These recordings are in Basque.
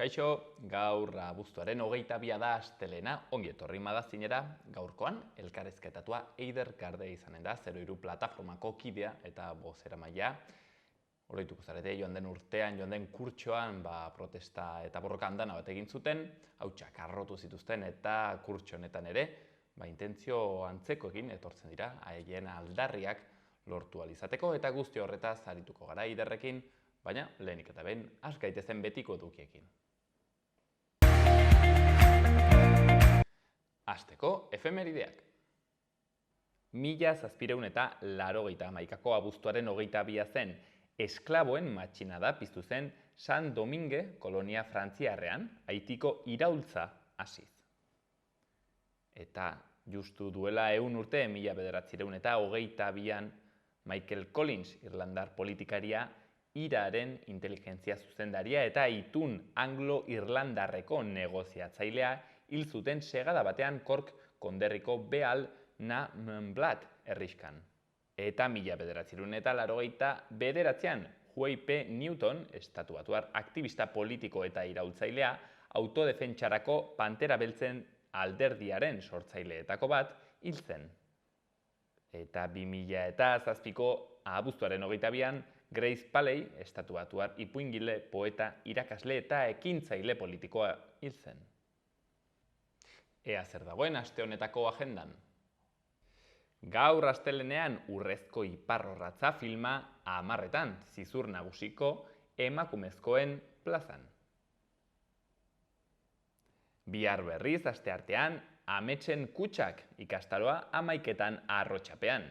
Kaixo, gaur abuztuaren 22 da astelena, ongi etorri magazinera, gaurkoan elkarrizketatua Eider Garde izanen da, 03 plataformako kidea eta bozeramailea. Oroituko zarete, joan den urtean, joan den kurtsoan, protesta eta borroka andana bat egin zuten, hautsak arrotu zituzten eta kurtso honetan ere, intentzio antzekoekin etortzen dira, haien aldarriak lortu ahal izateko eta guzti horretaz arituko gara Eiderrekin, baina lehenik eta behin has gaitezen betiko edukiekin. Hasteko efemerideak. 1781ko abuztuaren 22 zen, esklaboen matxinada piztu zen San Domingue kolonia frantziarrean, Haitiko iraultza hasiz. Eta justu duela 100 urte, 1922an, Michael Collins, irlandar politikaria, IRAren inteligentzia zuzendaria eta itun anglo-irlandarreko negoziatzailea hil zuten segada batean Cork konderriko Beal na Montblat herrixkan. Eta 1989an, Huey P. Newton, estatubatuar aktivista politiko eta iraultzailea, autodefentsarako Pantera Beltzen alderdiaren sortzaileetako bat hil zen. Eta 2007ko abuztuaren 22an, Grace Paley, estatubatuar ipuingile, poeta, irakasle eta ekintzaile politikoa hil zen. Ea zer dagoen aste honetako agendan. Gaur astelenean Urrezko iparrorratza filma 10etan, Zizur Nagusiko emakumezkoen plazan. Bihar berriz asteartean Ametsen Kutxak ikastaroa 11etan Arrotxapean.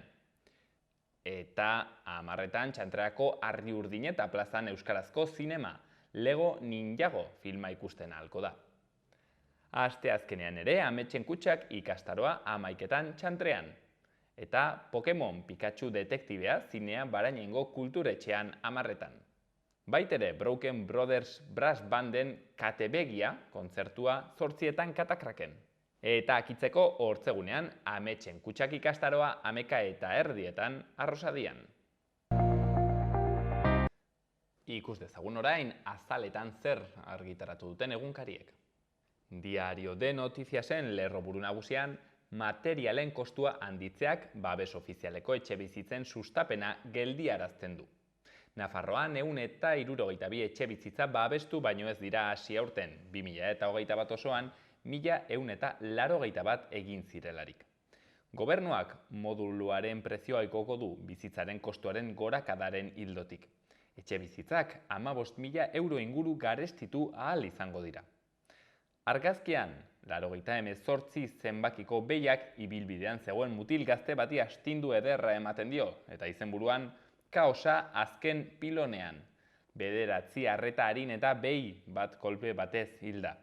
Eta 10etan Txantreako Ardi Urdineta plazan euskarazko zinema, Lego Ninjago filma ikusten ahalko da. Asteazkenean ere Ametsen Kutxak ikastaroa 11etan Txantrean. Eta Pokemon Pikachu detektibea zinea Barainengo kulturetxean 10etan. Baitere Broken Brothers Brass Banden Katebegia kontzertua 8etan Katakraken. Eta akitzeko Hortzegunean Ametsen Kutxak ikastaroa 11:30 Arrosadian. Ikus dezagun orain azaletan zer argitaratu duten egunkariek. Diario de Notiziasen lerroburu nagusian, materialen kostua handitzeak babes ofizialeko etxebizitzen sustapena geldiarazten du. Nafarroan 162 etxebizitza babestu baino ez dira hasi aurten, 2021 osoan 1181 egin zirelarik. Gobernuak moduluaren prezioa igoko du bizitzaren kostuaren gorakadaren ildotik. Etxebizitzak 15.000 euro inguru garestitu ahal izango dira. Argazkian, 98 zenbakiko behiak ibilbidean zegoen mutil gazte bati astindu ederra ematen dio, eta izenburuan kaosa azken pilonean. 9 arreta arin eta behi bat kolpe batez hilda.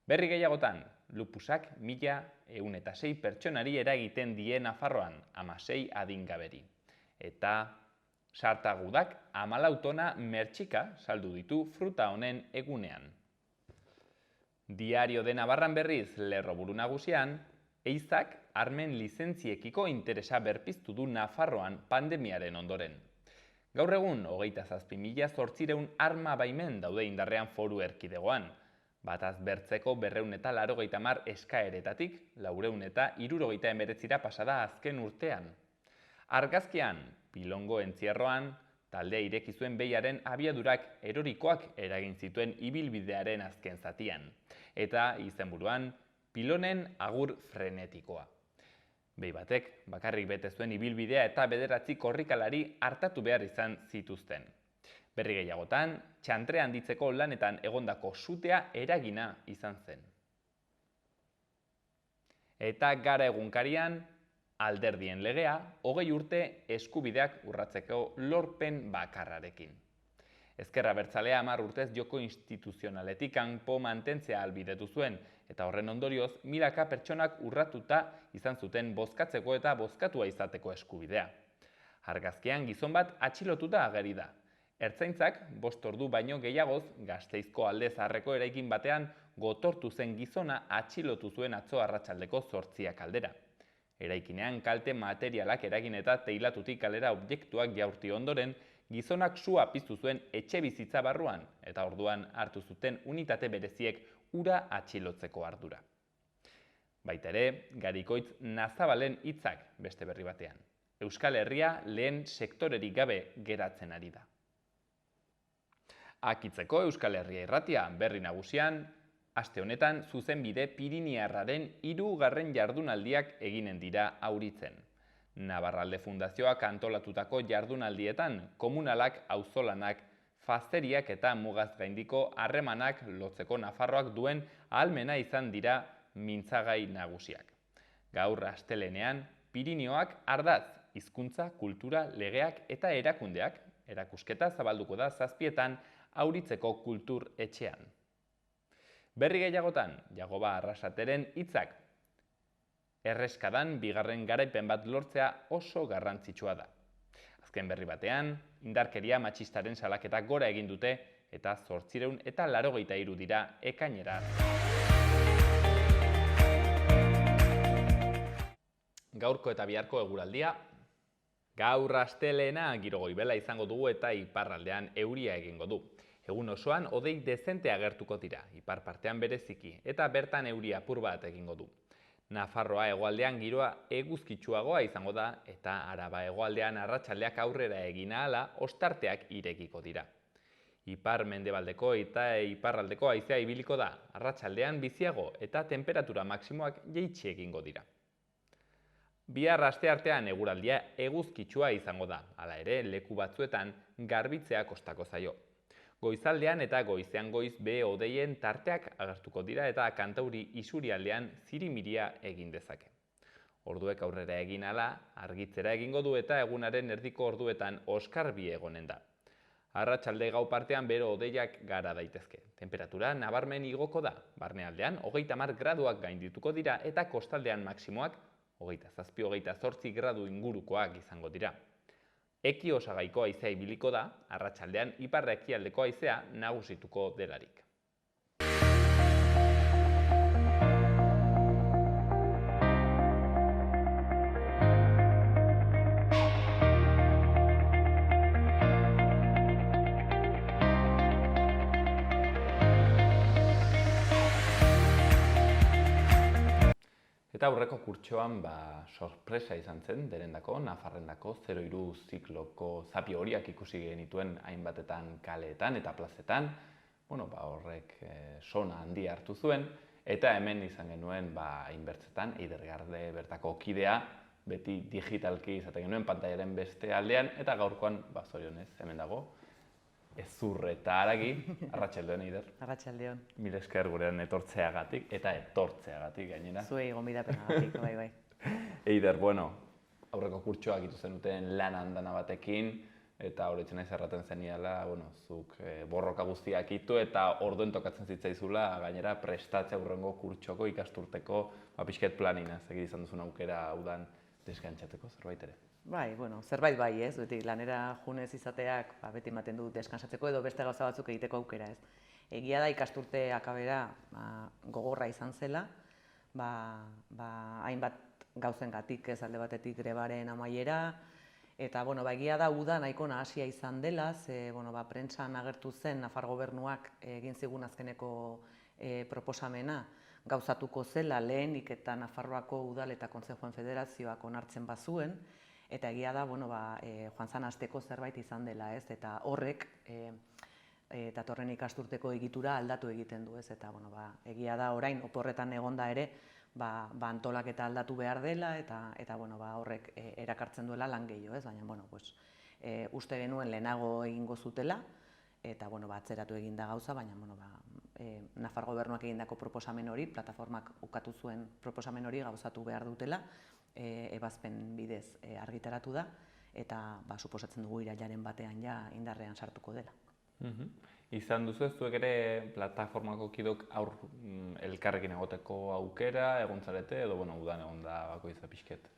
Berri gehiagotan, lupusak 1.106 pertsonari eragiten die Nafarroan, 16 adingaberi. Eta sartagudak 14 tona mertxika saldu ditu fruta honen egunean. Diario de Navarran berriz lerroburu nagusian, eizak armen lizentziekiko interesa berpiztu du Nafarroan pandemiaren ondoren. Gaur egun, 27.800 arma baimen daude indarrean foru erkidegoan, bataz bertzeko 280 eskaeretatik, 469 pasada azken urtean. Argazkian, Pilongo entzierroan, taldea ireki zuen behiaren abiadurak erorikoak eragin zituen ibilbidearen azken zatian. Eta izenburuan, pilonen agur frenetikoa. Behi batek, bakarrik bete zuen ibilbidea eta 9 korrikalari hartatu behar izan zituzten. Berri gehiagotan, txantre handitzeko lanetan egondako sutea eragina izan zen. Eta gara egunkarian, alderdien legea, 20 urte eskubideak urratzeko lorpen bakarrarekin. Ezker Abertzalea 10 urtez joko instituzionaletik kanpo mantentzea ahalbidetu zuen, eta horren ondorioz, milaka pertsonak urratuta izan zuten bozkatzeko eta bozkatua izateko eskubidea. Argazkian gizon bat atxilotuta ageri da. Ertzaintzak 5 ordu baino gehiagoz Gasteizko Alde Zaharreko eraikin batean gotortu zen gizona atxilotu zuen atzo arratsaldeko 8 aldera. Eraikinean kalte materialak eragin eta teilatutik kalera objektuak jaurti ondoren, gizonak sua piztu zuen etxe bizitza barruan eta orduan hartu zuten unitate bereziek ura atxilotzeko ardura. Baita ere, Garikoitz Nazabalen hitzak beste berri batean. Euskal Herria lehen sektorerik gabe geratzen ari da. Akitzeko Euskal Herria irratia berri nagusian, aste honetan zuzenbide Piriniarraren 3. jardunaldiak eginen dira Auritzen. Navarralde Fundazioak antolatutako jardunaldietan komunalak, auzolanak, fazteriak eta mugaz gaindiko harremanak lotzeko Nafarroak duen ahalmena izan dira mintzagai nagusiak. Gaur astelenean, Pirinioak ardatz, hizkuntza, kultura, legeak eta erakundeak erakusketa zabalduko da 7etan Auritzeko kultur etxean. Berri gehiagotan, Jagoba Arrasateren hitzak. Erreskadan 2. garaipen bat lortzea oso garrantzitsua da. Azken berri batean, indarkeria matxistaren salaketak gora egin dute eta 883 dira ekainera. Gaurko eta biharko eguraldia. Gaur astelena giro goibela izango dugu eta iparraldean euria egingo du. Egun osoan hodei dezente agertuko dira, ipar partean bereziki, eta bertan euria apur bat egingo du. Nafarroa hegoaldean giroa eguzkitsuagoa izango da eta Araba hegoaldean arratsaldeak aurrera egin ahala ostarteak irekiko dira. Ipar mendebaldeko eta iparraldeko haizea ibiliko da, arratsaldean biziago eta temperatura maksimoak jaitsi egingo dira. Bihar asteartean eguraldia eguzkitsua izango da, hala ere leku batzuetan garbitzea kostako zaio. Goizaldean eta goizean goiz behe-hodeien tarteak agertuko dira eta kantauri isurialdean zirimiria egin dezake. Orduek aurrera egin ahala, argitzera egingo du eta egunaren erdiko orduetan oskarbi egonen da. Arratsalde gau partean bero-hodeiak gara daitezke. Temperatura nabarmen igoko da, barnealdean 30 graduak gaindituko dira eta kostaldean maksimoak 27-28 gradu ingurukoak izango dira. Eki osagaiko haizea ibiliko da, arratsaldean ipar-ekialdeko haizea nagusituko delarik. Eta aurreko kurtsoan sorpresa izan zen, derendako, Nafarrendako 03 zikloko zapi horiak ikusi genituen hainbatetan kaleetan eta plazetan. Horrek sona handia hartu zuen, eta hemen izan genuen hainbertzetan, Eidergarde bertako kidea, beti digitalki izaten genuen pantailaren beste aldean, eta gaurkoan, zorionez, hemen dago, Ezur eta Aragi, arratsaldeon Eider. Arratsaldeon. Mila esker gurean etortzeagatik eta etortzeagatik gainera. Zuei gonbidapenagatik, bai. Eider, aurreko kurtsoak itu zenuten lan andana batekin eta horretzen naiz erraten zeniala, zuk borroka guztiak itu eta orduen tokatzen zitzaizula gainera prestatzea aurrengo kurtsoko ikasturteko pixket planinaz egin izan duzun aukera udan deskantzatzeko zerbait ere. Bai, zerbait bai, ez? Beti lanera junez izateak beti ematen du deskansatzeko edo beste gauza batzuk egiteko aukera, ez? Egia da ikasturte akabera gogorra izan zela, hainbat gauzengatik, ez alde batetik grebaren amaiera, eta egia da uda nahiko nahasia izan dela, ze prentsan agertu zen Nafar gobernuak egin zigun azkeneko proposamena gauzatuko zela lehenik eta Nafarroako udal eta Kontzejoen Federazioak onartzen bazuen, eta egia da, joan zan hasteko zerbait izan dela, ez? Eta horrek, datorren ikasturteko egitura aldatu egiten du, ez? Eta, egia da orain oporretan egonda ere, antolaketa aldatu behar dela, eta horrek erakartzen duela lan gehiago, ez? Baina, uste genuen lehenago egingo zutela, eta, atzeratu eginda gauza, baina, Nafar gobernuak egindako proposamen hori, plataformak ukatu zuen proposamen hori gauzatu behar dutela, ebazpen bidez argitaratu da, eta suposatzen dugu irailaren batean ja indarrean sartuko dela. Izan duzu ez zuek ere plataformako kidok elkarrekin egoteko aukera, egon zarete, edo udan egon da bakoitza pixket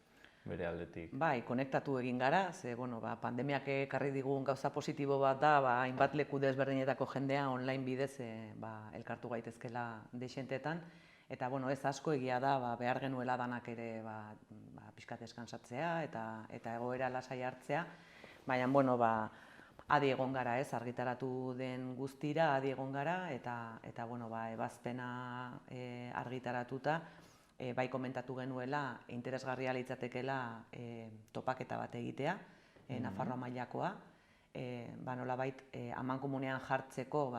bere aldetik? Bai, konektatu egin gara, ze pandemiak ekarri digun gauza positibo bat da, hainbat leku desberdinetako jendea online bidez elkartu gaitezkela dexentetan, eta ez asko egia da behar genuela danak ere pixkat deskansatzea eta egoera lasai hartzea, baina adi egon gara, argitaratu den guztira, adi egon gara, eta bueno, ebazpena argitaratuta, bai komentatu genuela, interesgarria litzatekeela topaketa bat egitea, Nafarroa mailakoa, nolabait amankomunean jartzeko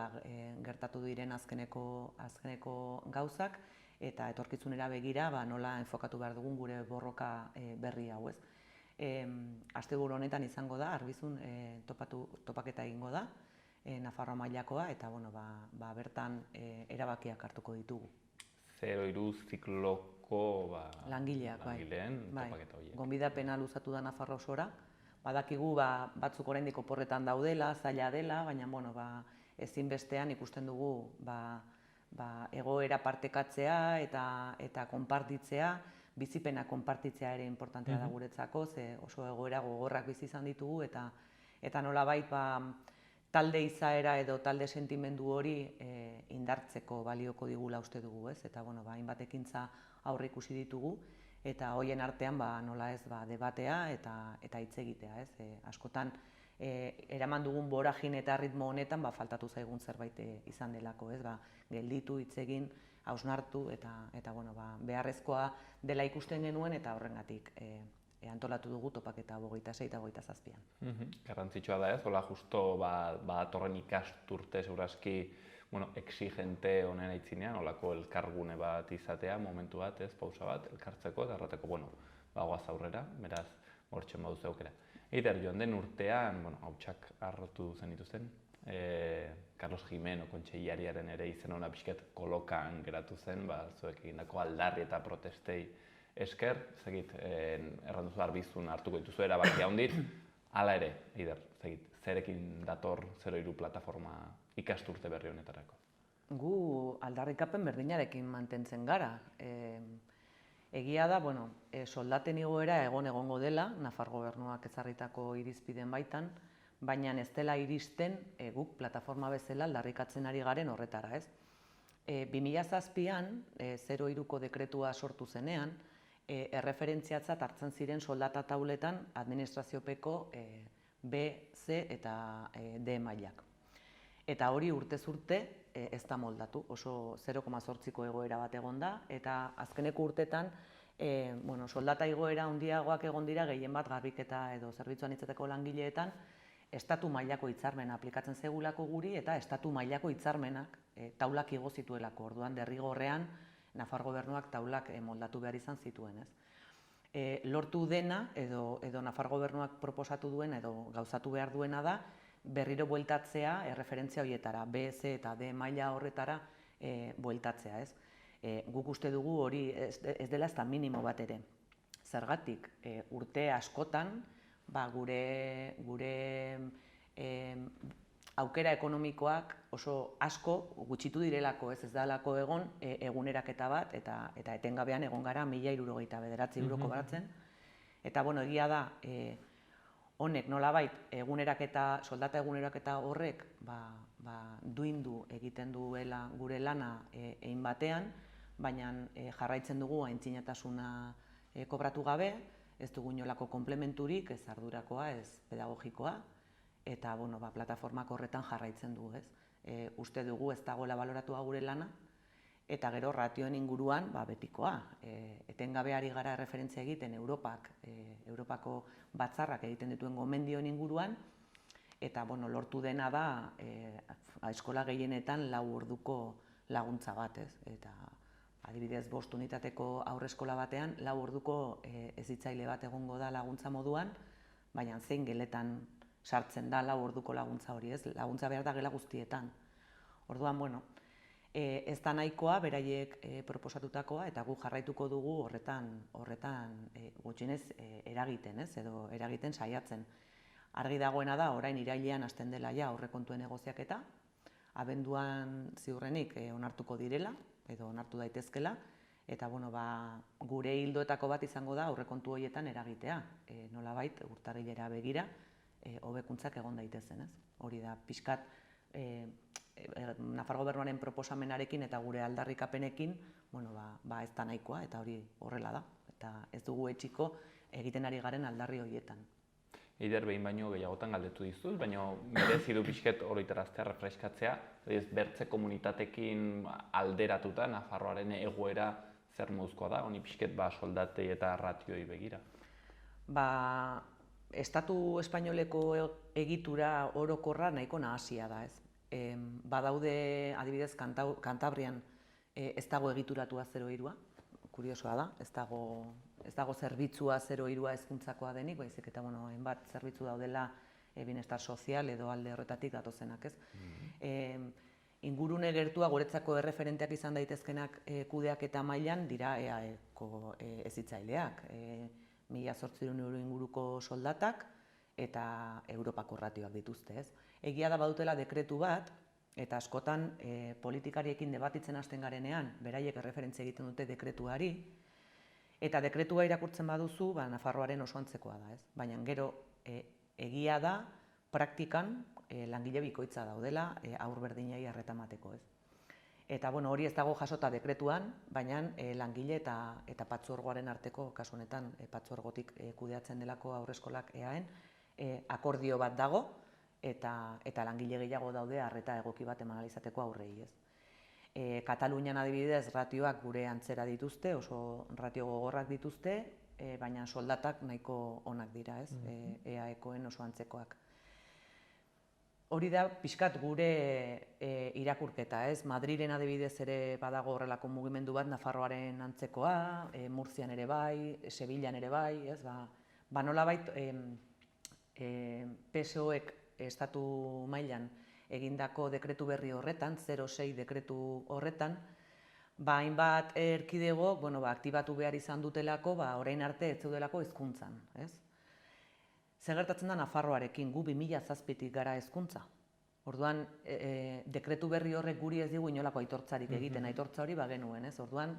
gertatu diren azkeneko gauzak, eta etorkizunera begira nola enfokatu behar dugun gure borroka berri hau, ez. Asteburu honetan izango da, Arbizun topaketa egingo da, Nafarroa mailakoa, eta bertan erabakiak hartuko ditugu. 03 zikloko langileen topaketa horiek. Gonbidapena luzatu da Nafarroa osora, badakigu batzuk oraindik oporretan daudela, zaila dela, baina ezinbestean ikusten dugu egoera partekatzea eta konpartitzea, bizipena konpartitzea ere importantea da guretzako, ze oso egoera gogorrak bizi izan ditugu, eta nolabait talde izaera edo talde sentimendu hori indartzeko balioko digula uste dugu, ez? Eta hainbat ekintza aurre ikusi ditugu, eta hoien artean nola ez debatea eta hitz egitea, ez? Askotan eraman dugun boragin eta ritmo honetan faltatu zaigun zerbait izan delako, ez? Gelditu, hitz egin, hausnartu eta beharrezkoa dela ikusten genuen, eta horrengatik antolatu dugu topaketa 26 eta 27. Garrantzitsua da, ez? Hola, justo torren ikasturte segurazki exigente honen aitzinean, holako elkargune bat izatea, momentu bat, ez, pausa bat, elkartzeko, eta errateko, goaz aurrera, beraz, hortxen baduz aukera. Eider, joan den urtean, hautsak harrotu zen dituzten, Carlos Jimeno kontseilariaren ere izen hona pixket kolokan geratu zen, zuek egindako aldarri eta protestei esker, zegit, erranduzu Arbizun hartuko dituzu erabakia hondit, hala ere, Eider, zegit, zerekin dator 03 plataforma ikasturte berri honetarako? Gu aldarrikapen berdinarekin mantentzen gara. Egia da, soldaten igoera egongo dela, Nafar gobernuak ezarritako irizpideen baitan, baina ez dela iristen guk plataforma bezala aldarrikatzen ari garen horretara, ez? 2007an, 03ko dekretua sortu zenean, erreferentziatzat hartzen ziren soldata tauletan administraziopeko B, C eta D mailak. Eta hori urtez urte ez da moldatu, oso 0,8ko egoera bat egon da, eta azkeneko urtetan soldata igoera handiagoak egon dira gehien bat garbiketa edo zerbitzuan izateko langileetan, estatu mailako hitzarmena aplikatzen zegulako guri, eta estatu mailako hitzarmenak taulak igo zituelako, orduan derrigorrean Nafar gobernuak taulak moldatu behar izan zituen, ez. Lortu dena, edo Nafar gobernuak proposatu duen, edo gauzatu behar duena da, berriro bueltatzea erreferentzia horietara, B, C eta D maila horretara bueltatzea, ez. Guk uste dugu hori ez dela ez da minimo bat ere. Zergatik, urte askotan, gure aukera ekonomikoak oso asko gutxitu direlako, ez dalako egon eguneraketa bat, eta etengabean egon gara 1.069 euroko baratzen. Eta egia da, honek nolabait soldata eguneraketa horrek duindu egiten duela gure lana egin batean, baina jarraitzen dugu aintzinatasuna kobratu gabe, ez dugu inolako komplementurik, ez ardurakoa, ez pedagogikoa, eta plataformak horretan jarraitzen du, ez. Uste dugu ez dagoela baloratua gure lana, eta gero ratioen inguruan betikoa. Etengabe ari gara referentzia egiten Europako batzarrak egiten dituen gomendioen inguruan, eta lortu dena da eskola gehienetan 4 orduko laguntza bat, ez. Eta adibidez 5 unitateko aurreskola batean 4 orduko hezitzaile bat egongo da laguntza moduan, baina zein geletan sartzen da 4 orduko laguntza hori, ez? Laguntza behar da gela guztietan. Orduan, ez da nahikoa beraiek proposatutakoa, eta gu jarraituko dugu horretan gutxienez eragiten, ez? Edo eragiten saiatzen. Argi dagoena da, orain irailean hasten dela aurrekontuen negoziaketa, abenduan ziurrenik onartuko direla, edo onartu daitezkela, eta gure hildoetako bat izango da aurrekontu horietan eragitea, nolabait urtarrilera begira, hobekuntzak egon daitezen, ez? Hori da, pixkat Nafar gobernuaren proposamenarekin eta gure aldarrikapenekin, ez da nahikoa, eta hori horrela da, eta ez dugu etxiko egiten ari garen aldarri horietan. Eider behin baino gehiagotan galdetu dizut, baina merezi du pixket oroitaraztea, refreskatzea, bertze komunitatekin alderatuta Nafarroaren egoera zer moduzkoa da, honi pixket soldatei eta ratioi begira. Estatu espainoleko egitura orokorra nahiko nahasia da, ez? Badaude, adibidez, Kantabrian ez dago egituratua 03a, kuriosoa da, ez dago zerbitzua 03a hezkuntzakoa denik, baizik eta hainbat zerbitzu daudela bienestar sozial edo alde horretatik datozenak, ez? Ingurune gertua guretzako erreferenteak izan daitezkenak kudeaketa mailan dira EAEko hezitzaileak. 1.800 euro inguruko soldatak eta Europako ratioak dituzte, ez? Egia da badutela dekretu bat, eta askotan politikariekin debatitzen hasten garenean, beraiek erreferentzia egiten dute dekretuari, eta dekretua irakurtzen baduzu, Nafarroaren oso antzekoa da, ez? Baina gero egia da, praktikan langile bikoitza daudela haur berdinei arreta emateko, ez? Eta hori ez dago jasota dekretuan, baina langile eta patzuergoaren arteko, kasu honetan patzuergotik kudeatzen delako haurreskolak EAEn, akordio bat dago, eta langile gehiago daude arreta egoki bat eman ahal izateko aurrei, ez? Katalunian adibidez ratioak gure antzera dituzte, oso ratio gogorrak dituzte, baina soldatak nahiko onak dira, ez? EAEkoen oso antzekoak. Hori da pixkat gure irakurketa, ez? Madrilen adibidez ere badago horrelako mugimendu bat Nafarroaren antzekoa, Murtzian ere bai, Sevillan ere bai, ez? Nolabait PSOek estatu mailan egindako dekretu berri horretan, 06 dekretu horretan, hainbat erkidego aktibatu behar izan dutelako, orain arte ez zeudelako hezkuntzan, ez? Zer gertatzen da Nafarroarekin, gu 2007tik gara hezkuntza. Orduan, dekretu berri horrek guri ez digu inolako aitortzarik egiten, aitortza hori bagenuen, ez? Orduan,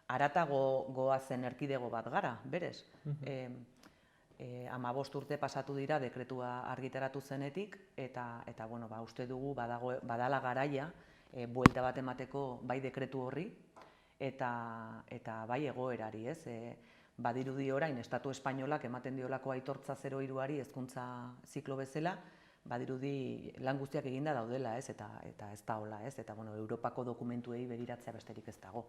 haratago goazen erkidego bat gara, berez. 15 urte pasatu dira dekretua argitaratu zenetik, eta uste dugu badala garaia, buelta bat emateko bai dekretu horri, eta bai egoerari, ez? Badirudi orain, Estatu Espainolak ematen diolako aitortza 03ari hezkuntza ziklo bezala, badirudi lan guztiak eginda daudela, ez? Eta ez da hola, ez? Eta Europako dokumentuei begiratzea besterik ez dago.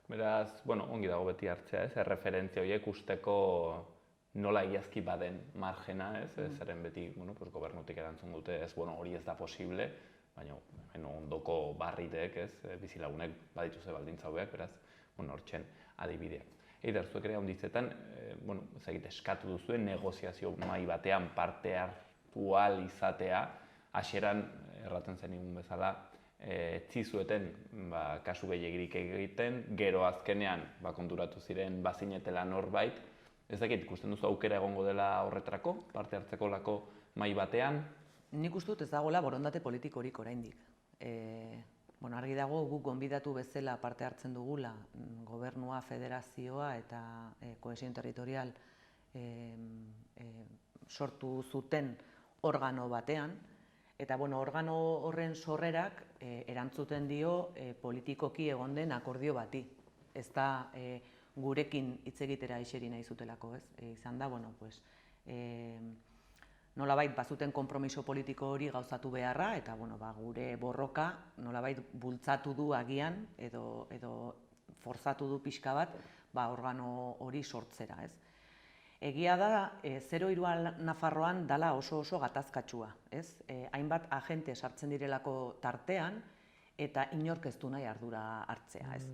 Beraz, ongi dago beti hartzea, ez? Erreferentzia horiek usteko nola egiazki baden margena, ez? Zeren beti, gobernutik erantzun dute, ez, hori ez da posible, baina ondoko barritek, ez? Bizilagunek badituzte baldintza hobeak, beraz, hortxen adibideak. Eider, zuek ere onditzetan, eskatu duzuen negoziazio mahai batean parte hartu ahal izatea, hasieran erraten zenigun bezala, etzizueten kasu gehiegirik egiten, gero azkenean konturatu ziren bazinetela norbait. Ez dakit, ikusten duzu aukera egongo dela horretarako, parte hartzeko lako mahai batean? Nik uste dut ez dagoela borondate politikorik oraindik. Argi dago guk gonbidatu bezala parte hartzen dugula gobernua, federazioa eta kohesio territorial sortu zuten organo batean, eta organo horren sorrerak erantzuten dio politikoki egon den akordio bati. Ez da gurekin hitz egitera iseri nahi zutelako, ez? Izan da, nolabait bazuten konpromiso politiko hori gauzatu beharra, eta gure borroka nolabait bultzatu du agian, edo forzatu du pixka bat organo hori sortzera, ez? Egia da, 03 Nafarroan dala oso gatazkatsua, ez? Hainbat agente sartzen direlako tartean, eta inork ez du nahi ardura hartzea, ez?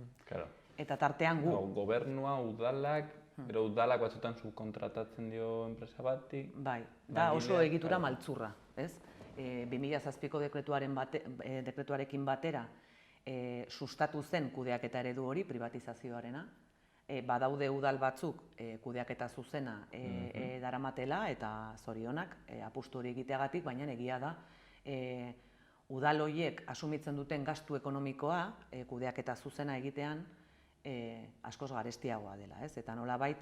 Eta tartean gu. Gobernua, udalak, gero udalak batzutan subkontratatzen dio enpresa bati. Bai, da oso egitura maltzurra, ez? 2007ko dekretuarekin batera sustatu zen kudeaketa eredu hori, privatizazioarena. Badaude udal batzuk kudeaketa zuzena daramatela eta zorionak apustu hori egiteagatik, baina egia da udal horiek asumitzen duten gastu ekonomikoa kudeaketa zuzena egitean askoz garestiagoa dela, ez? Eta nolabait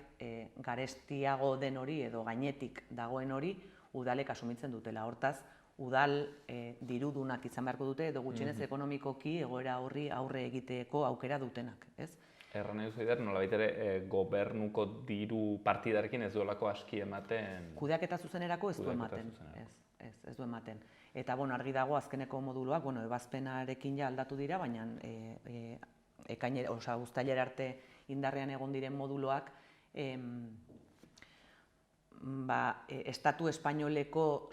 garestiago den hori edo gainetik dagoen hori udalek asumitzen dutela. Hortaz, udal dirudunak izan beharko dute edo gutxienez ekonomikoki egoera horri aurre egiteko aukera dutenak, ez? Erran nahi duzu Eider, nolabait ere gobernuko diru partidarekin ez duelako aski ematen... Kudeaketa zuzenerako ez du ematen. Ez du ematen. Eta argi dago azkeneko moduluak, ebazpenarekin ja aldatu dira, baina uztailera arte indarrean egon diren moduloak estatu espainoleko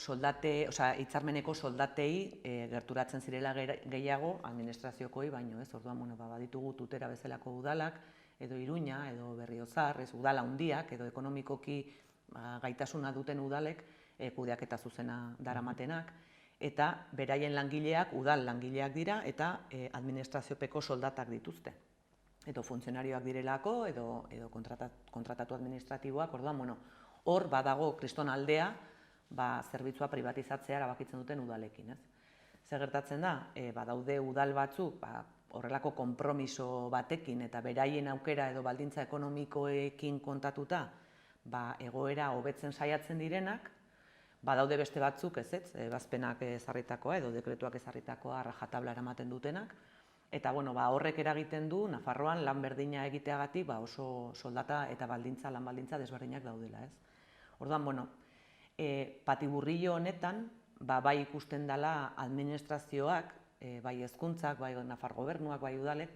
hitzarmeneko soldatei gerturatzen zirela gehiago administraziokoi baino, ez? Orduan, baditugu Tutera bezalako udalak, edo Iruña, edo Berriozar, udala handiak, edo ekonomikoki gaitasuna duten udalek kudeaketa zuzena daramatenak, eta beraien langileak udal langileak dira eta administraziopeko soldatak dituzte. Edo funtzionarioak direlako, edo kontratatu administratiboak, orduan, hor badago kriston aldea zerbitzua privatizatzea erabakitzen duten udalekin. Zer gertatzen da, badaude udal batzuk horrelako konpromiso batekin eta beraien aukera edo baldintza ekonomikoekin kontatuta egoera hobetzen saiatzen direnak, badaude beste batzuk ebazpenak ezarritakoa edo dekretuak ezarritakoa rajatabla eramaten dutenak, eta horrek eragiten du Nafarroan lan berdina egiteagatik oso soldata eta lan baldintza desberdinak daudela. Orduan, patiburrillo honetan, bai ikusten dela administrazioak, bai hezkuntzak, bai Nafar gobernuak, bai udalek,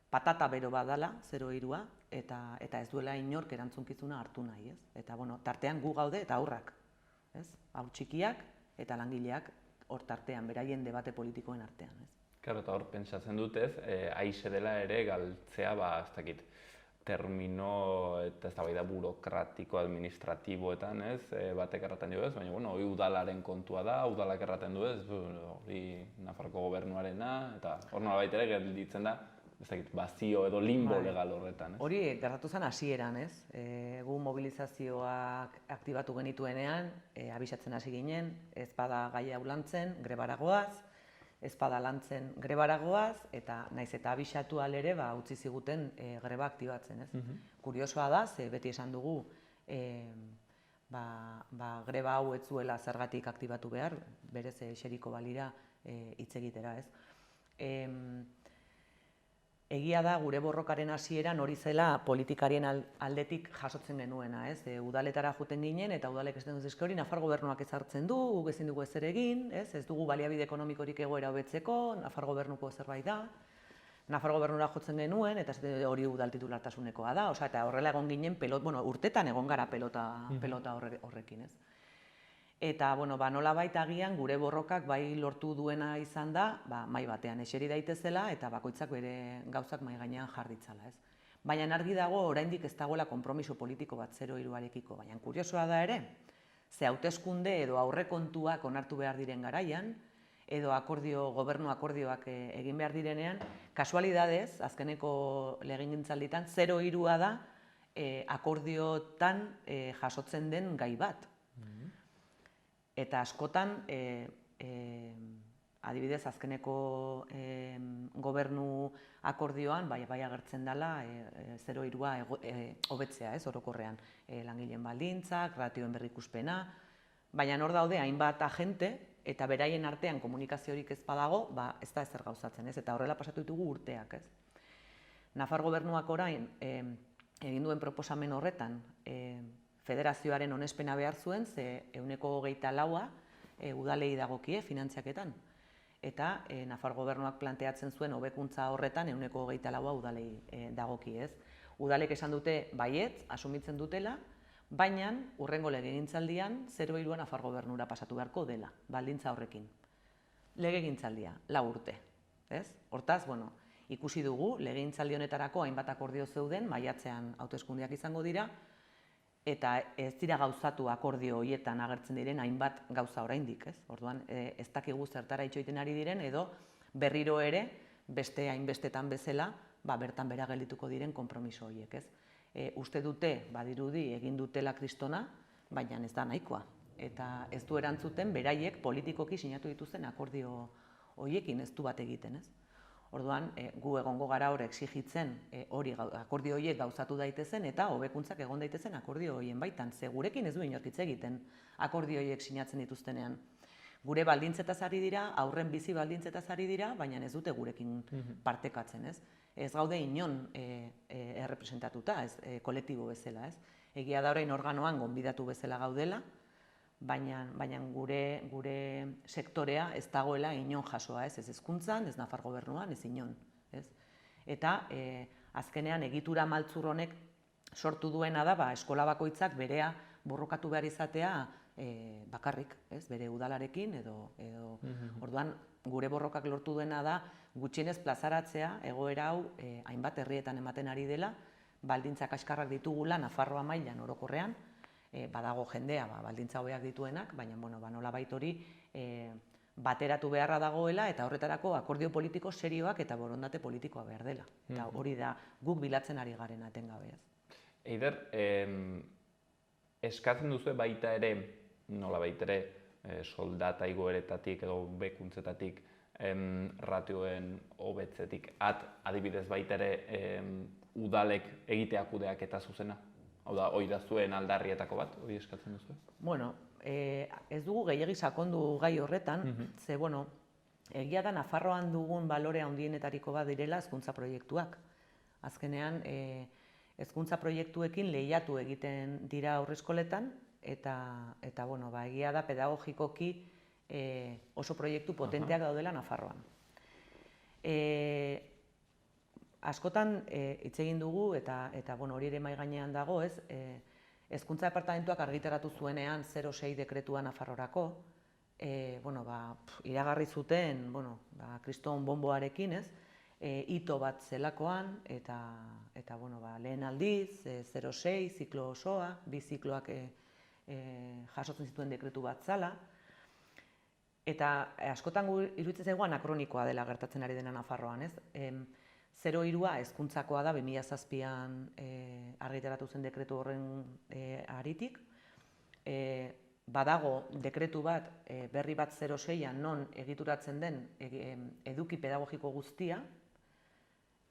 patata bero badala, 0,3, eta ez duela inork erantzunkizuna hartu nahi, eta tartean gu gaude eta haurrak, haur txikiak eta langileak hor tartean, beraien debate politikoen artean. Claro, eta hor pentsatzen dutez, aixe dela ere galtzea, ez dakit, termino eta ez da burokratiko administratiboetan, batek erraten du ez, baina hori udalaren kontua da, udalak erraten du ez, hori Nafarroko gobernuarena, eta hor nolabait ere gelditzen da, ez dakit, bazio edo limbo legal horretan. Hori gertatu zen hasieran, gu mobilizazioak aktibatu genituenean, abisatzen hasi ginen, ez bada gai hau lantzen, grebaragoaz, ez bada lantzen grebaragoaz, eta naiz eta abisatu alere utzi ziguten greba aktibatzen. Kuriosoa da, beti esan dugu greba hau ez zuela zergatik aktibatu behar, berez eseriko balira hitz egitera. Egia da, gure borrokaren hasieran hori zela politikarien aldetik jasotzen genuena. Udaletara joten ginen eta udalek esaten dut hori Nafar gobernuak ezartzen du, guk ezin dugu ezer egin, ez dugu baliabide ekonomikorik egoera hobetzeko, Nafar gobernuko zerbait da. Nafar gobernura jotzen genuen eta hori udal titulartasunekoa da, eta horrela egon ginen, urtetan egon gara pelota horrekin. Eta nolabait agian gure borrokak bai lortu duena izan da, mahai batean eseri daitezela eta bakoitzak bere gauzak mahai gainean jarditzala. Baina argi dago oraindik ez dagoela konpromiso politiko bat 0,3arekiko, baina kuriosoa da ere, ze hauteskunde edo aurrekontuak onartu behar diren garaian, edo gobernu akordioak egin behar direnean, kasualidadez, azkeneko legegintzalditan 0,3a da akordiotan jasotzen den gai bat. Eta askotan, adibidez, azkeneko gobernu akordioan, bai agertzen dela 0,3a hobetzea, orokorrean, langileen baldintzak, ratioen berrikuspena, baina hor daude hainbat agente eta beraien artean komunikaziorik ez badago, ez da ezer gauzatzen, eta horrela pasatu ditugu urteak. Nafar gobernuak orain egin duen proposamen horretan, federazioaren onespena behar zuen, ze 24% udalei dagokie finantziaketan. Eta Nafar gobernuak planteatzen zuen hobekuntza horretan 24% udalei dagokie. Udalek esan dute baietz, asumitzen dutela, baina hurrengo legegintzaldian 0,3a Nafar gobernura pasatu beharko dela, baldintza horrekin. Legegintzaldia, 4 urte. Hortaz, ikusi dugu, legegintzaldi honetarako hainbat akordio zeuden, maiatzean hauteskundeak izango dira, eta ez dira gauzatu akordio horietan agertzen diren hainbat gauza oraindik. Orduan, ez dakigu zertara itxoiten ari diren, edo berriro ere, beste hainbestetan bezala, bertan bera geldituko diren konpromiso horiek. Uste dute, badirudi, egin dutela kristona, baina ez da nahikoa. Eta ez du erantzuten, beraiek politikoki sinatu dituzten akordio horiekin ez du bat egiten. Orduan, gu egongo gara hor exigitzen akordio horiek gauzatu daitezen eta hobekuntzak egon daitezen akordio horien baitan. Ze gurekin ez du inork hitz egiten akordio horiek sinatzen dituztenean. Gure baldintzetaz ari dira, aurren bizi baldintzetaz ari dira, baina ez dute gurekin partekatzen, ez? Ez gaude inon errepresentatuta, kolektibo bezala, ez? Egia da orain organoan gonbidatu bezala gaudela, baina gure sektorea ez dagoela inon jasoa, ez hezkuntzan, ez Nafar gobernuan, ez inon, ez? Eta azkenean egitura maltzur honek sortu duena da, eskola bakoitzak berea borrokatu behar izatea bakarrik, bere udalarekin edo orduan gure borrokak lortu duena da gutxienez plazaratzea egoera hau hainbat herrietan ematen ari dela, baldintza kaskarrak ditugula Nafarroa mailan orokorrean, badago jendea baldintza hobeak dituenak, baina nolabait hori bateratu beharra dagoela eta horretarako akordio politiko serioak eta borondate politikoa behar dela. Eta hori da guk bilatzen ari garena etengabe. Eider, eskatzen duzu baita ere, nolabait ere, soldata igoeretatik edo bekuntzetatik, ratioen hobetzetik, adibidez baita ere udalek egitea kudeaketa zuzena? Hau da, hori da zuen aldarrietako bat, hori eskatzen duzu? Bueno, ez dugu gehiegi sakondu gai horretan, ze, egia da Nafarroan dugun balore handienetariko bat direla hezkuntza proiektuak. Azkenean, hezkuntza proiektuekin lehiatu egiten dira aurreskoletan, eta egia da pedagogikoki oso proiektu potenteak daudela Nafarroan. Askotan hitz egin dugu, eta hori ere mahai gainean dago, hezkuntza departamentuak argitaratu zuenean 06 dekretua Nafarrorako, iragarri zuten, kriston bonboarekin, hito bat zelakoan, eta lehen aldiz, 06, ziklo osoa, bi zikloak jasotzen zituen dekretu bat zala, eta askotan iruditzen zaigu anakronikoa dela gertatzen ari dena Nafarroan, 03a hezkuntzakoa da 2007an argitaratu zen dekretu horren haritik. Badago dekretu bat, berri bat 06an non egituratzen den eduki pedagogiko guztia,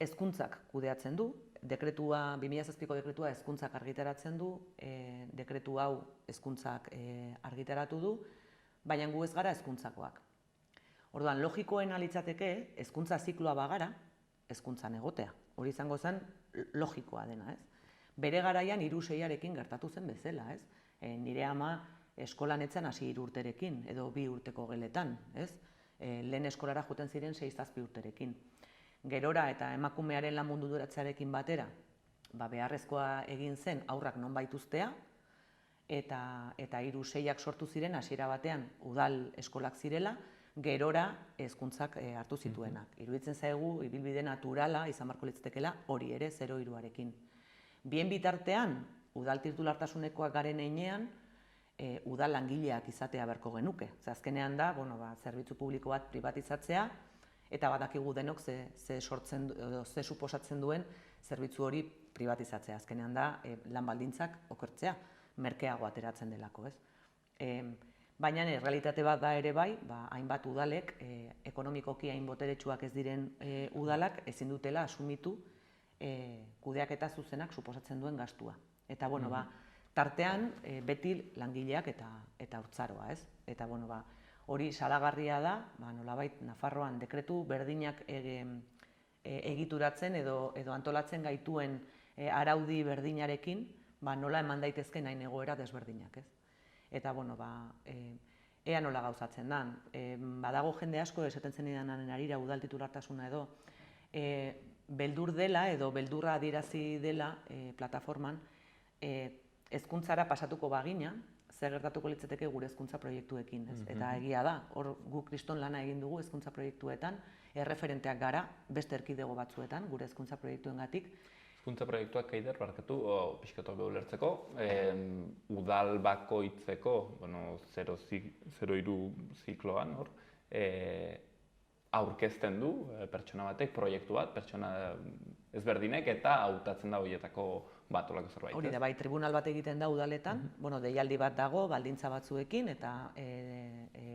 hezkuntzak kudeatzen du, 2007ko dekretua hezkuntzak argitaratzen du, dekretu hau hezkuntzak argitaratu du, baina gu ez gara hezkuntzakoak. Orduan, logikoena litzateke hezkuntza zikloa bagara, hezkuntzan egotea. Hori izango zen logikoa dena, ez? Bere garaian 3-6arekin gertatu zen bezala, ez? Nire ama eskolan etzen hasi 3 urterekin, edo 2 urteko geletan, ez? Lehen eskolara joten ziren 6-7 urterekin. Gerora eta emakumearen lan mundu duratzearekin batera, beharrezkoa egin zen aurrak nonbait uztea, eta 3-6ak sortu ziren hasiera batean udal eskolak zirela, gerora hezkuntzak hartu zituenak. Iruditzen zaigu ibilbide naturala izan beharko litzatekeela hori ere 03arekin. Bien bitartean, udal titulartasunekoak garen heinean, udal langileak izatea beharko genuke. Azkenean da, zerbitzu publiko bat pribatizatzea, eta badakigu denok ze suposatzen duen zerbitzu hori pribatizatzea. Azkenean da, lan baldintzak okertzea, merkeago ateratzen delako, ez? Baina errealitate bat da ere bai, hainbat udalek, ekonomikoki hain boteretsuak ez diren udalak, ezin dutela asumitu kudeaketa zuzenak suposatzen duen gastua. Eta, tartean beti langileak eta haurtzaroa, ez? Eta, hori salagarria da, nolabait Nafarroan dekretu berdinak egituratzen edo antolatzen gaituen araudi berdinarekin, nola eman daitezke nahi egoera desberdinak, ez? Eta, ea nola gauzatzen den. Badago jende asko esaten zenidanen arira udal titulartasuna edo, beldur dela edo beldurra adierazi dela plataforman, hezkuntzara pasatuko bagina, zer gertatuko litzateke gure hezkuntza proiektuekin, ez? Eta egia da, hor guk kriston lana egin dugu hezkuntza proiektuetan, erreferenteak gara beste erkidego batzuetan, gure hezkuntza proiektuengatik. Hezkuntza proiektuak Eider, barkatu, pixkatu ulertzeko, udal bakoitzeko, 03 zikloan, aurkezten du pertsona batek proiektu bat, pertsona ezberdinek, eta hautatzen da horietako bat olako zerbait. Hori da, bai, tribunal bat egiten da udaletan, deialdi bat dago, baldintza batzuekin, eta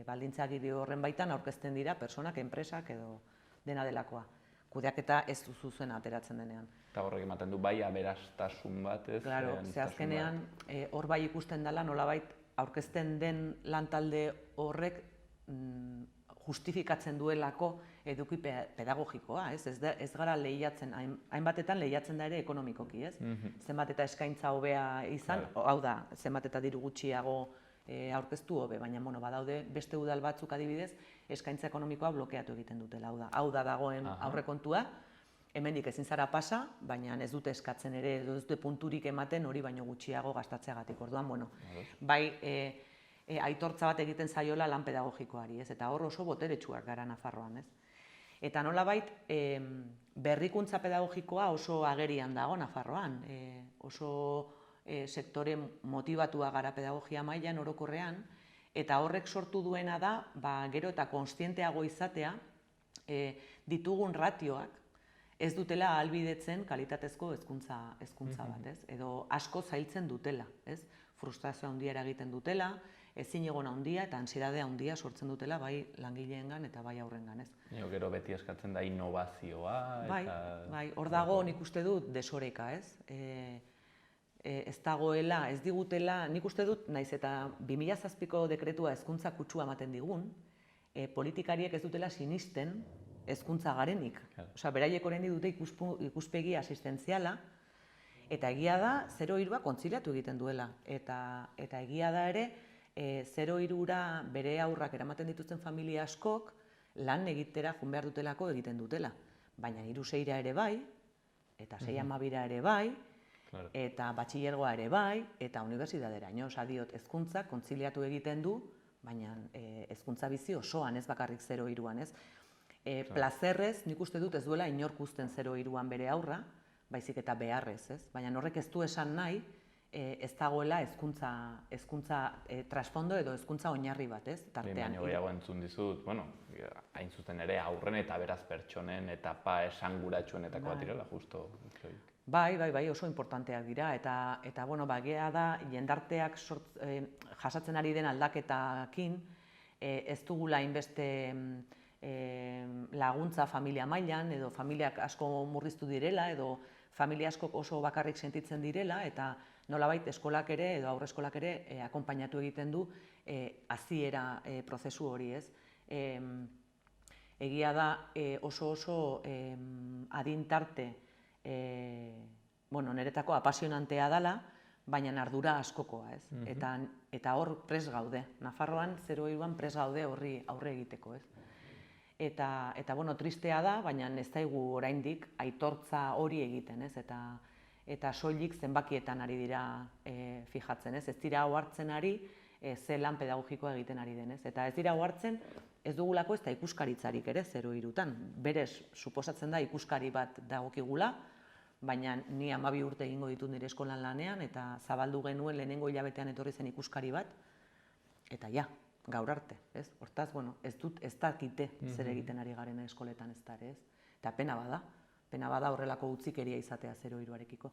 baldintzagiri horren baitan aurkezten dira pertsonak, enpresak edo dena delakoa. Kudeaketa ez zuzen ateratzen denean. Eta horrek ematen du bai aberastasun bat, ez? Claro, ze azkenean hor bai ikusten dela nolabait aurkezten den lantalde horrek justifikatzen duelako eduki pedagogikoa, ez gara lehiatzen, hainbatetan lehiatzen da ere ekonomikoki, ez? Zenbat eta eskaintza hobea izan, hau da, zenbat eta diru gutxiago aurkeztu hobe, baina badaude beste udal batzuk adibidez, eskaintza ekonomikoa blokeatu egiten dutela, hau da dagoen aurrekontua, hemendik ezin zara pasa, baina ez dute eskatzen ere, ez dute punturik ematen hori baino gutxiago gastatzeagatik. Orduan, bai aitortza bat egiten zaiola lan pedagogikoari, ez? Eta hor oso boteretsuak gara Nafarroan, ez? Eta nolabait berrikuntza pedagogikoa oso agerian dago Nafarroan, oso sektore motibatua gara pedagogia mailan orokorrean, eta horrek sortu duena da, gero eta konstienteago izatea, ditugun ratioak ez dutela ahalbidetzen kalitatezko hezkuntza bat, ez? Edo asko zailtzen dutela, ez? Frustrazio handia eragiten dutela, ezinegon handia eta ansiedade handia sortzen dutela bai langileengan eta bai haurrengan, ez? Gero beti eskatzen da innovazioa eta... Bai, hor dago nik uste dut desoreka, ez? Ez dagoela, ez digutela, nik uste dut, naiz eta 2007ko dekretua hezkuntza kutsua ematen digun, politikariek ez dutela sinisten hezkuntza garenik. Osea, beraiek oraindik dute ikuspegi asistentziala, eta egia da 0-3a kontziliatu egiten duela. Eta egia da ere, 0-3ra bere aurrak eramaten dituzten familia askok lan egitera joan behar dutelako egiten dutela. Baina 3-6ra ere bai, eta 6-12ra ere bai, eta batxilergoa ere bai, eta unibertsitateraino. Osa diot, hezkuntza kontziliatu egiten du, baina hezkuntza bizi osoan, ez bakarrik 0-3an, ez? Plazerrez, nik uste dut ez duela inork uzten 0-3an bere aurra, baizik eta beharrez, ez? Baina horrek ez du esan nahi, ez dagoela hezkuntza trasfondo edo hezkuntza oinarri bat, ez? Tartean. Baina gehiago entzun dizut, hain zuzen ere aurren eta beraz pertsonen etapa esanguratsuenetako bat direla, justo. Bai, oso importanteak dira, eta gea da, jendarteak jasatzen ari den aldaketakin, ez dugula hainbeste laguntza familia mailan, edo familiak asko murriztu direla, edo familia askok oso bakarrik sentitzen direla, eta nolabait eskolak ere, edo aurreskolak ere, akonpainatu egiten du hasiera prozesu hori, ez? Egia da oso adintarte, niretako apasionantea dela, baina ardura askokoa, ez? Eta hor prest gaude. Nafarroan 0-3an prest gaude horri aurre egiteko, ez? Eta tristea da, baina ez daigu oraindik aitortza hori egiten, ez? Eta soilik zenbakietan ari dira fijatzen, ez? Ez dira ohartzen ari ze lan pedagogikoa egiten ari denez. Eta ez dira ohartzen ez dugulako ez da ikuskaritzarik ere 0-3tan. Berez, suposatzen da ikuskari bat dagokigula, baina ni 12 urte egingo ditut nire eskolan lanean, eta zabaldu genuen lehenengo hilabetean etorri zen ikuskari bat, eta gaur arte, ez? Hortaz, ez dakite zer egiten ari garen eskoletan ez da ere, ez? Eta pena bada horrelako utzikeria izatea 0-3arekiko.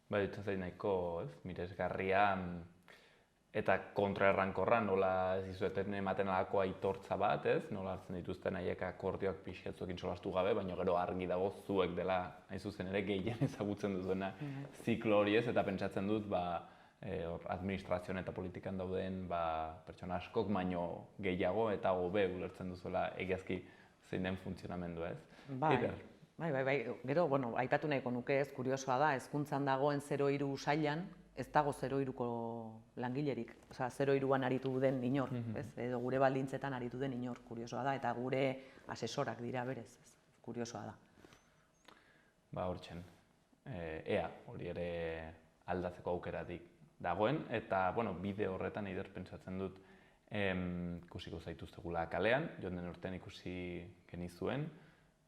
Ba, dituzait nahiko, ez? Miresgarria eta kontraerrankorra, nola ez dizueten ematen alako aitortza bat, ez? Nola hartzen dituzten haiek akordioak pixetzuekin solastu gabe, baina gero argi dago zuek dela, hain zuzen ere, gehien ezagutzen duzuena ziklo hori, ez? Eta pentsatzen dut, administrazioan eta politikan dauden pertsona askok baino gehiago eta hobe ulertzen duzuela egiazki zein den funtzionamendu, ez? Bai. Gero, aipatu nahiko nuke, ez, kuriosoa da, hezkuntzan dagoen 0-3 sailan, ez dago 0-3ko langilerik. Osea, 0-3an aritu den inor, ez? Edo gure baldintzetan aritu den inor, kuriosoa da, eta gure asesorak dira berez, ez? Kuriosoa da. Hortxen, ea, hori ere aldatzeko aukeratik dagoen, eta, bide horretan eider pentsatzen dut ikusiko zaituztegula kalean, joan den urtean ikusi genizuen,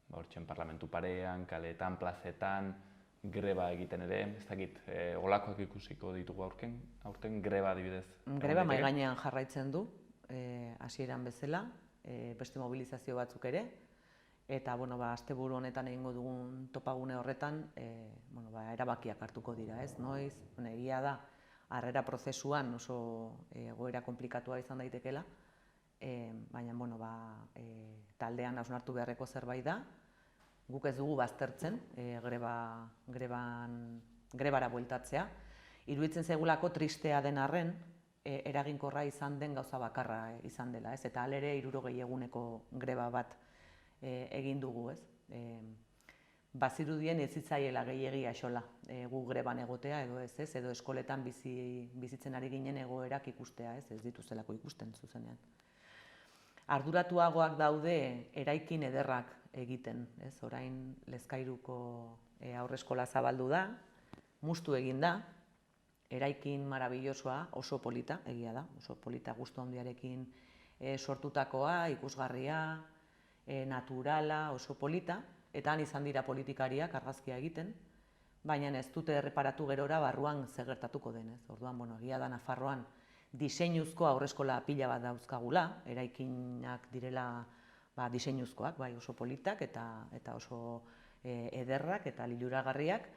hortxen parlamentu parean, kaleetan, plazetan, greba egiten ere, ez dakit, olakoak ikusiko ditugu aurten, greba adibidez. Greba mahai gainean jarraitzen du, hasieran bezala, beste mobilizazio batzuk ere, eta, asteburu honetan egingo dugun topagune horretan, erabakiak hartuko dira, ez? Noiz, egia da, harrera prozesuan oso egoera konplikatua izan daitekeela, baina, taldean hausnartu beharreko zerbait da, guk ez dugu baztertzen grebara bueltatzea. Iruditzen zaigulako tristea den arren, eraginkorra izan den gauza bakarra izan dela, ez? Eta halere 60 eguneko greba bat egin dugu, ez? Bazirudien ez zitzaiela gehiegi axola gu greban egotea edo ez, edo eskoletan bizitzen ari ginen egoerak ikustea, ez dituzelako ikusten zuzenean. Arduratuagoak daude eraikin ederrak egiten, ez? Orain Lezkairuko haurreskola zabaldu da, mustu egin da, eraikin marabillosoa, oso polita, egia da, oso polita, gustu handiarekin sortutakoa, ikusgarria, naturala, oso polita, eta han izan dira politikariak argazkia egiten, baina ez dute erreparatu gerora barruan zer gertatuko denez. Orduan, egia da Nafarroan diseinuzko haurreskola pila bat dauzkagula, eraikinak direla diseinuzkoak, bai oso politak eta oso ederrak eta liluragarriak,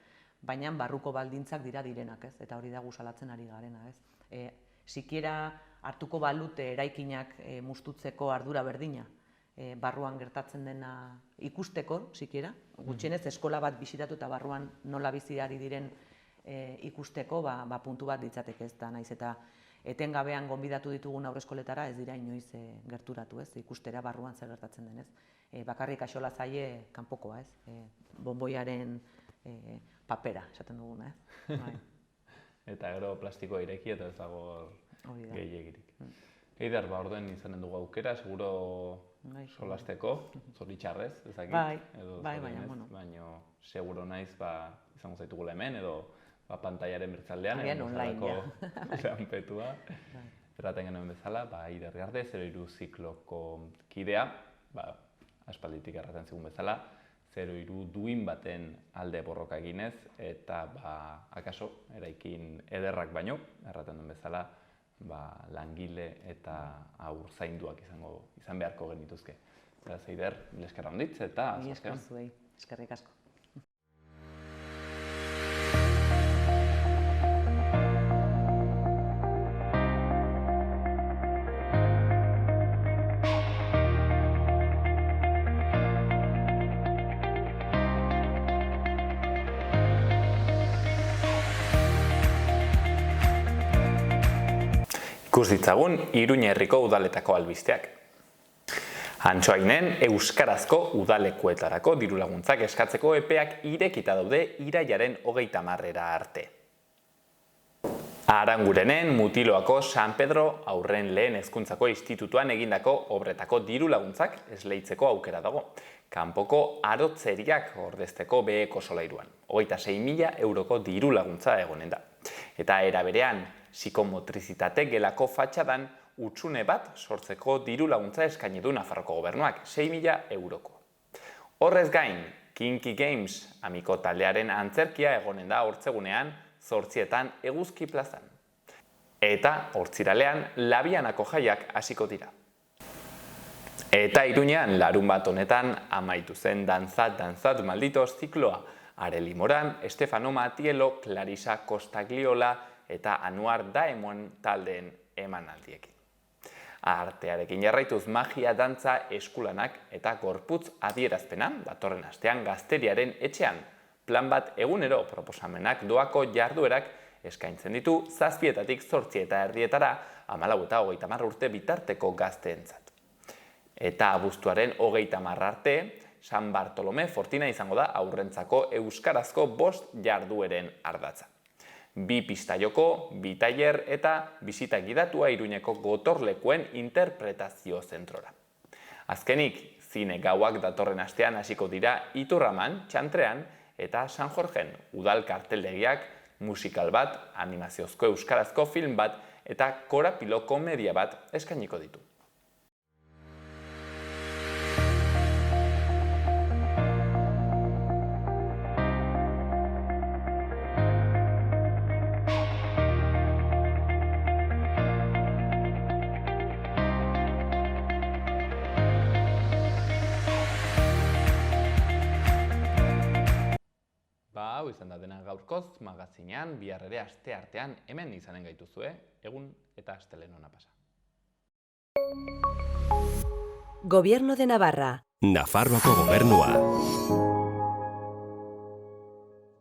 baina barruko baldintzak direnak, ez? Eta hori da gu salatzen ari garena, ez? Sikiera hartuko balute eraikinak mustutzeko ardura berdina, barruan gertatzen dena ikusteko, sikiera, gutxienez eskola bat bisitatu eta barruan nola bizi ari diren ikusteko, puntu bat litzateke, ez da, naiz eta etengabean gonbidatu ditugun haurreskoletara ez dira inoiz gerturatu, ez, ikustera barruan zer gertatzen denez. Bakarrik axola zaie kanpokoa, ez, bonboiaren papera, esaten duguna, ez. Eta gero plastikoa ireki eta ez dago gehiegirik. Eider, orduen izanen dugu aukera, seguro solasteko, zoritxarrez, ezakit? Bai, baina, seguro naiz izango zaitugula hemen, edo pantailaren bertzaldean, agian online, lanpetua. Erraten genuen bezala, Eider Garde, 03 zikloko kidea, aspalditik erraten zigun bezala, 03 duin baten alde borroka eginez, eta akaso, eraikin ederrak baino, erraten duen bezala, langile eta haur zainduak izan beharko genituzke. Beraz, Eider, mila esker handitz eta mila esker zuei, eskerrik asko. Ikus ditzagun Iruña herriko udaletako albisteak. Antsoainen euskarazko udalekuetarako dirulaguntzak eskatzeko epeak irekita daude irailaren 30 arte. Arangurenen Mutiloako San Pedro haurren lehen hezkuntzako institutuan egindako obretako dirulaguntzak esleitzeko aukera dago. Kanpoko arotzeriak ordezteko beheko solairuan. 26.000 euroko dirulaguntza egonen da. Eta era berean, psikomotrizitate gelako fatxadan hutsune bat sortzeko dirulaguntza eskaini du Nafarroko gobernuak, 6.000 euroko. Horrez gain, Kinky Games amiko taldearen antzerkia egonen da hortzegunean 8:00 Eguzki plazan. Eta hortziralean Labianako jaiak hasiko dira. Eta Iruñean larunbat honetan amaitu zen Danzat malditos zikloa. Areli Moran, Estefano Matielo, Clarisa Costagliola eta Anuar Daemon taldeen emanaldiekin. Artearekin jarraituz magia, dantza, eskulanak eta gorputz adierazpena datorren astean Gazteriaren etxean. Plan bat egunero proposamenak doako jarduerak eskaintzen ditu 7:00 8:30 14:00 eta 30 urte bitarteko gazteentzat. Eta abuztuaren 30 arte, San Bartolome Fortina izango da aurrentzako euskarazko 5 jardueren ardatza. 2 pistaioko, 2 tailer eta bisita gidatua Iruñeko gotorlekuen interpretazio zentrora. Azkenik, zine gauak datorren astean hasiko dira Iturraman, Txantrean eta San Jorgen udal karteldegiak musikal bat, animaziozko euskarazko film bat eta korapilo komedia bat eskainiko ditu. Hau izan da dena gaurkoz magazinean, bihar ere asteartean hemen izanen gaituzue, egun eta astelehen ona pasa. Gobierno de Navarra. Nafarroako gobernua.